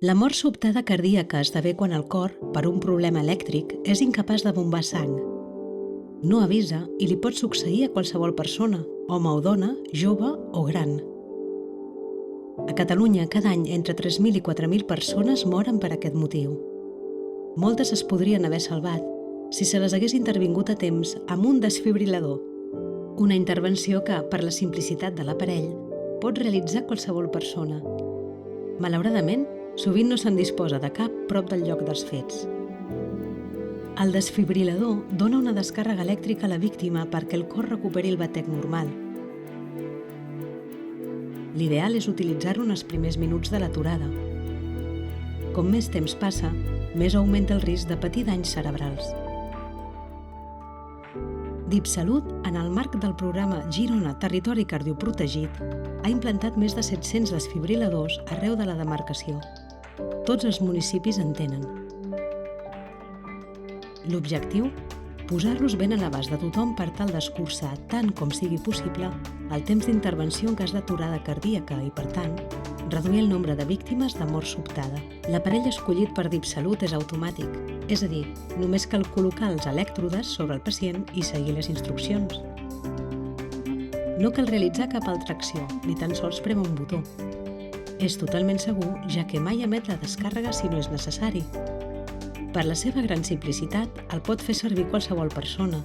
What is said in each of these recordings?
La mort sobtada cardíaca esdevé quan el cor, per un problema elèctric, és incapaç de bombar sang. No avisa i li pot succeir a qualsevol persona, home o dona, jove o gran. A Catalunya, cada any, entre 3.000 i 4.000 persones moren per aquest motiu. Moltes es podrien haver salvat si se les hagués intervingut a temps amb un desfibrilador, una intervenció que, per la simplicitat de l'aparell, pot realitzar qualsevol persona. Malauradament, sovint no se'n disposa de cap prop del lloc dels fets. El desfibrilador dona una descàrrega elèctrica a la víctima perquè el cor recuperi el batec normal. L'ideal és utilitzar-lo en els primers minuts de l'aturada. Com més temps passa, més augmenta el risc de patir danys cerebrals. DIPSalut, en el marc del programa Girona Territori Cardioprotegit, ha implantat més de 700 desfibriladors arreu de la demarcació. Tots els municipis en tenen. L'objectiu? Posar-los ben a l'abast de tothom per tal d'escurçar, tant com sigui possible, el temps d'intervenció en cas d'aturada cardíaca i, per tant, reduir el nombre de víctimes de mort sobtada. L'aparell escollit per DIPSalut és automàtic, és a dir, només cal col·locar els elèctrodes sobre el pacient i seguir les instruccions. No cal realitzar cap altra acció, ni tan sols prémer un botó. És totalment segur, ja que mai emet la descàrrega si no és necessari. Per la seva gran simplicitat, el pot fer servir qualsevol persona.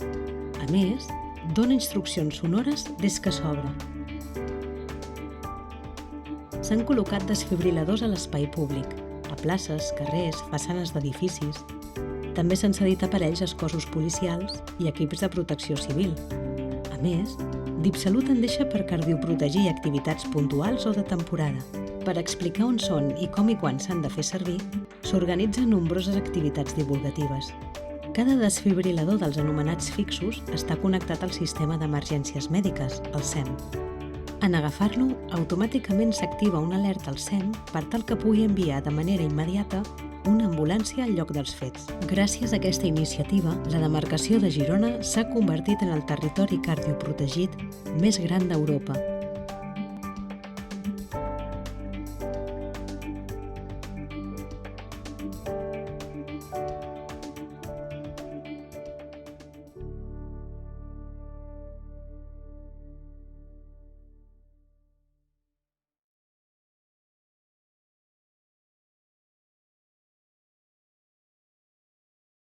A més, dona instruccions sonores des que s'obre. S'han col·locat desfibriladors a l'espai públic, a places, carrers, façanes d'edificis. També s'han cedit aparells als cossos policials i equips de protecció civil. A més, DIPSalut en deixa per cardioprotegir activitats puntuals o de temporada. Per explicar on són i com i quan s'han de fer servir, s'organitzen nombroses activitats divulgatives. Cada desfibrilador dels anomenats fixos està connectat al sistema d'emergències mèdiques, el SEM. En agafar-lo, automàticament s'activa una alerta al SEM per tal que pugui enviar de manera immediata una ambulància al lloc dels fets. Gràcies a aquesta iniciativa, la demarcació de Girona s'ha convertit en el territori cardioprotegit més gran d'Europa.